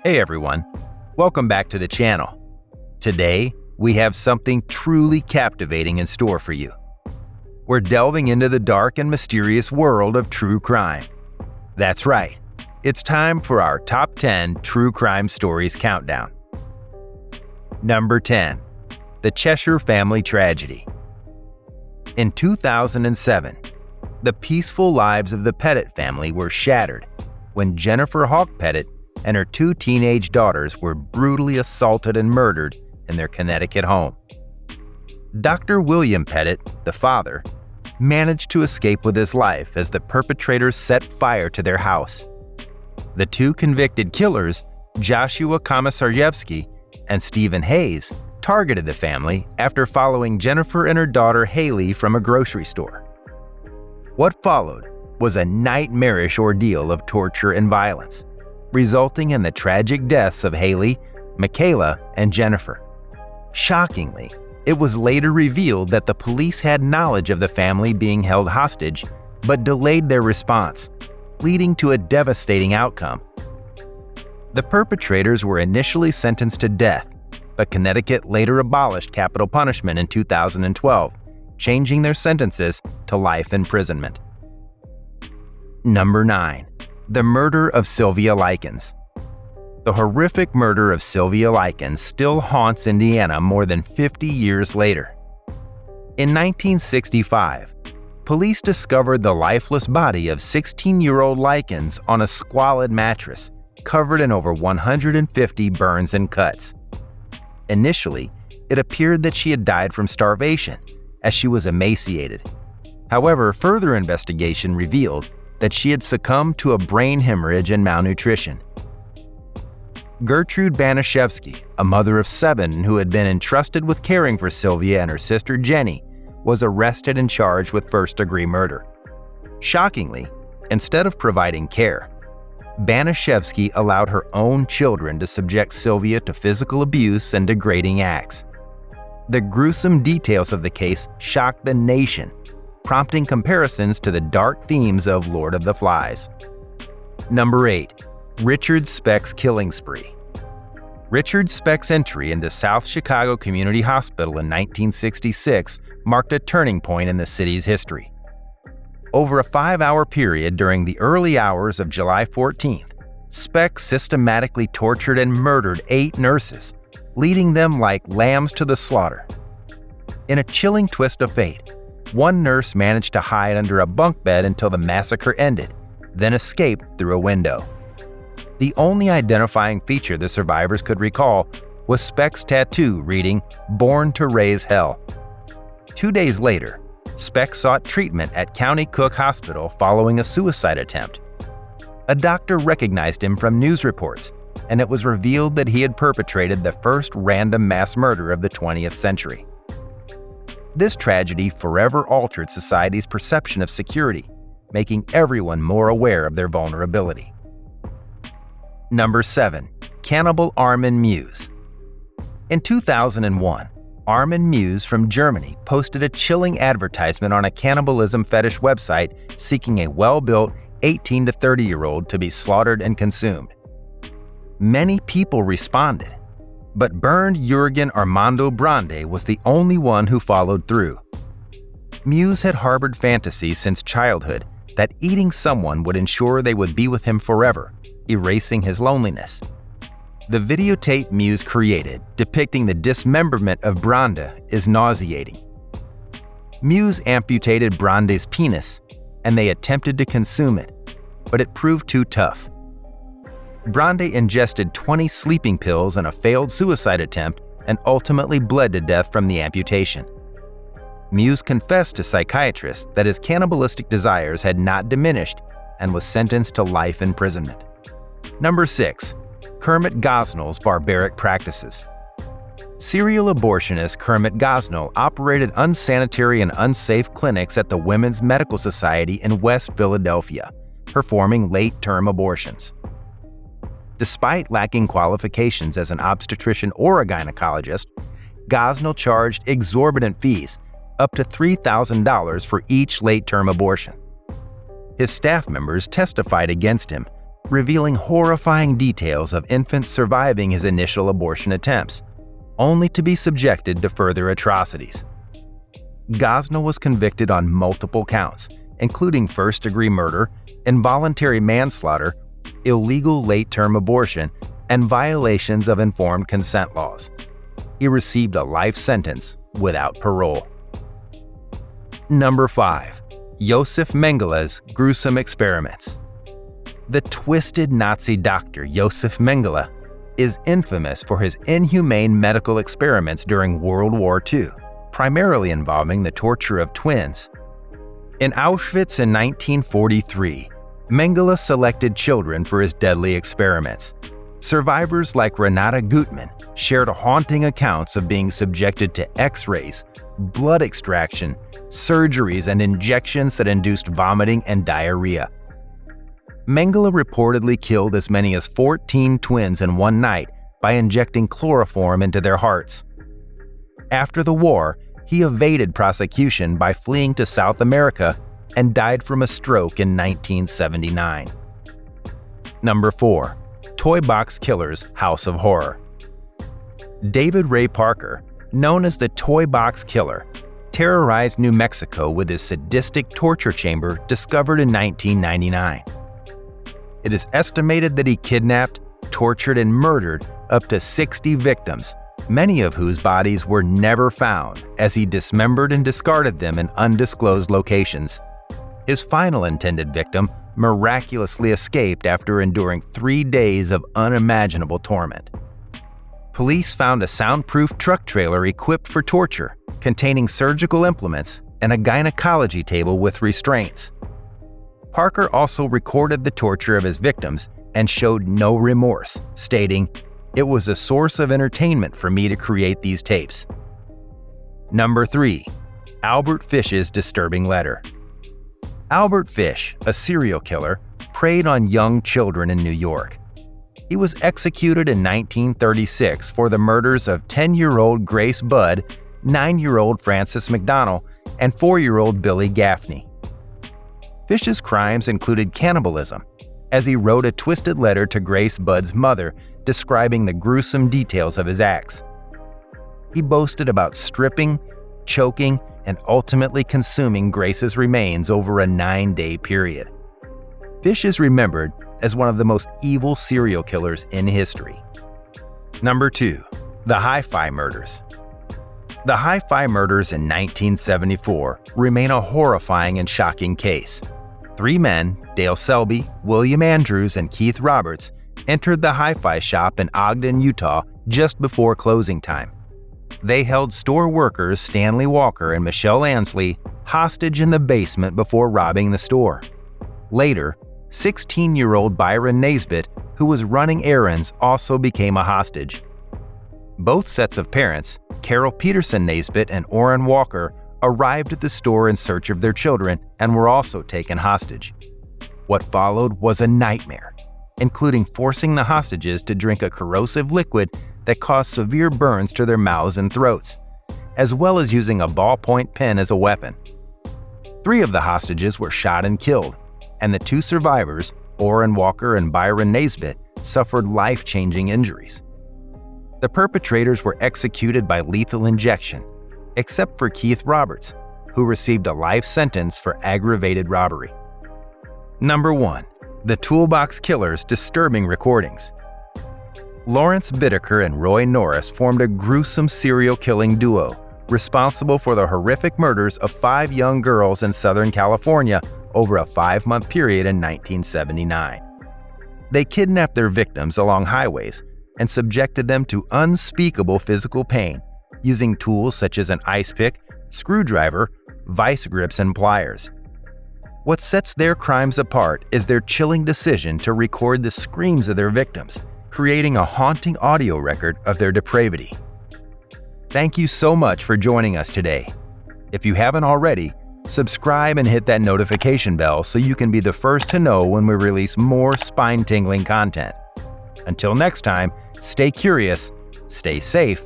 Hey everyone, welcome back to the channel. Today, we have something truly captivating in store for you. We're delving into the dark and mysterious world of true crime. That's right, it's time for our top 10 true crime stories countdown. Number 10. The Cheshire Family Tragedy. In 2007, the peaceful lives of the Pettit family were shattered when Jennifer Hawk Pettit and her two teenage daughters were brutally assaulted and murdered in their Connecticut home. Dr. William Pettit, the father, managed to escape with his life as the perpetrators set fire to their house. The two convicted killers, Joshua Komisarjevsky and Stephen Hayes, targeted the family after following Jennifer and her daughter Haley from a grocery store. What followed was a nightmarish ordeal of torture and violence, resulting in the tragic deaths of Haley, Michaela, and Jennifer. Shockingly, it was later revealed that the police had knowledge of the family being held hostage, but delayed their response, leading to a devastating outcome. The perpetrators were initially sentenced to death, but Connecticut later abolished capital punishment in 2012, changing their sentences to life imprisonment. Number 9. The murder of Sylvia Likens. The horrific murder of Sylvia Likens still haunts Indiana more than 50 years later. In 1965, police discovered the lifeless body of 16-year-old Likens on a squalid mattress, covered in over 150 burns and cuts. Initially, it appeared that she had died from starvation, as she was emaciated. However, further investigation revealed that she had succumbed to a brain hemorrhage and malnutrition. Gertrude Banashevsky, a mother of 7 who had been entrusted with caring for Sylvia and her sister Jenny, was arrested and charged with first-degree murder. Shockingly, instead of providing care, Banashevsky allowed her own children to subject Sylvia to physical abuse and degrading acts. The gruesome details of the case shocked the nation, prompting comparisons to the dark themes of Lord of the Flies. Number 8. Richard Speck's killing spree. Richard Speck's entry into South Chicago Community Hospital in 1966 marked a turning point in the city's history. Over a 5-hour period during the early hours of July 14th, Speck systematically tortured and murdered 8 nurses, leading them like lambs to the slaughter. In a chilling twist of fate, one nurse managed to hide under a bunk bed until the massacre ended, then escaped through a window. The only identifying feature the survivors could recall was Speck's tattoo reading, "Born to Raise Hell." 2 days later, Speck sought treatment at County Cook Hospital following a suicide attempt. A doctor recognized him from news reports, and it was revealed that he had perpetrated the first random mass murder of the 20th century. This tragedy forever altered society's perception of security, making everyone more aware of their vulnerability. Number 7. Cannibal Armin Muse. In 2001, Armin Muse from Germany posted a chilling advertisement on a cannibalism fetish website seeking a well-built 18 to 30-year-old to be slaughtered and consumed. Many people responded, but burned Jurgen Armando Brande was the only one who followed through. Muse had harbored fantasies since childhood that eating someone would ensure they would be with him forever, erasing his loneliness. The videotape Muse created depicting the dismemberment of Brande is nauseating. Muse amputated Brande's penis, and they attempted to consume it, but it proved too tough. Brande ingested 20 sleeping pills in a failed suicide attempt and ultimately bled to death from the amputation. Muse confessed to psychiatrists that his cannibalistic desires had not diminished and was sentenced to life imprisonment. Number 6. Kermit Gosnell's barbaric practices. Serial abortionist Kermit Gosnell operated unsanitary and unsafe clinics at the Women's Medical Society in West Philadelphia, performing late-term abortions. Despite lacking qualifications as an obstetrician or a gynecologist, Gosnell charged exorbitant fees, up to $3,000 for each late-term abortion. His staff members testified against him, revealing horrifying details of infants surviving his initial abortion attempts, only to be subjected to further atrocities. Gosnell was convicted on multiple counts, including first-degree murder, involuntary manslaughter, illegal late-term abortion, and violations of informed consent laws. He received a life sentence without parole. Number 5. Josef Mengele's gruesome experiments. The twisted Nazi doctor Josef Mengele is infamous for his inhumane medical experiments during World War II, primarily involving the torture of twins. In Auschwitz in 1943, Mengele selected children for his deadly experiments. Survivors like Renata Gutmann shared haunting accounts of being subjected to X-rays, blood extraction, surgeries, and injections that induced vomiting and diarrhea. Mengele reportedly killed as many as 14 twins in one night by injecting chloroform into their hearts. After the war, he evaded prosecution by fleeing to South America and died from a stroke in 1979. Number 4. Toy Box Killer's House of Horror. David Ray Parker, known as the Toy Box Killer, terrorized New Mexico with his sadistic torture chamber discovered in 1999. It is estimated that he kidnapped, tortured, and murdered up to 60 victims, many of whose bodies were never found, as he dismembered and discarded them in undisclosed locations. His final intended victim miraculously escaped after enduring 3 days of unimaginable torment. Police found a soundproof truck trailer equipped for torture, containing surgical implements and a gynecology table with restraints. Parker also recorded the torture of his victims and showed no remorse, stating, "It was a source of entertainment for me to create these tapes." Number 3. Albert Fish's disturbing letter. Albert Fish, a serial killer, preyed on young children in New York. He was executed in 1936 for the murders of 10-year-old Grace Budd, 9-year-old Frances McDonnell, and 4-year-old Billy Gaffney. Fish's crimes included cannibalism, as he wrote a twisted letter to Grace Budd's mother describing the gruesome details of his acts. He boasted about stripping, choking, and ultimately consuming Grace's remains over a 9-day period. Fish is remembered as one of the most evil serial killers in history. Number 2. The Hi-Fi Murders. The Hi-Fi murders in 1974 remain a horrifying and shocking case. 3 men, Dale Selby, William Andrews, and Keith Roberts, entered the Hi-Fi shop in Ogden, Utah just before closing time. They held store workers Stanley Walker and Michelle Ansley hostage in the basement before robbing the store. Later, 16-year-old Byron Naisbitt, who was running errands, also became a hostage. Both sets of parents, Carol Peterson Naisbitt and Orrin Walker, arrived at the store in search of their children and were also taken hostage. What followed was a nightmare, including forcing the hostages to drink a corrosive liquid that caused severe burns to their mouths and throats, as well as using a ballpoint pen as a weapon. 3 of the hostages were shot and killed, and the 2 survivors, Orrin Walker and Byron Naisbitt, suffered life-changing injuries. The perpetrators were executed by lethal injection, except for Keith Roberts, who received a life sentence for aggravated robbery. Number 1. The Toolbox Killer's disturbing recordings. Lawrence Bittaker and Roy Norris formed a gruesome serial killing duo, responsible for the horrific murders of 5 young girls in Southern California over a 5-month period in 1979. They kidnapped their victims along highways and subjected them to unspeakable physical pain, using tools such as an ice pick, screwdriver, vice grips, and pliers. What sets their crimes apart is their chilling decision to record the screams of their victims, creating a haunting audio record of their depravity. Thank you so much for joining us today. If you haven't already, subscribe and hit that notification bell so you can be the first to know when we release more spine-tingling content. Until next time, stay curious, stay safe,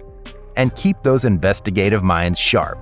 and keep those investigative minds sharp.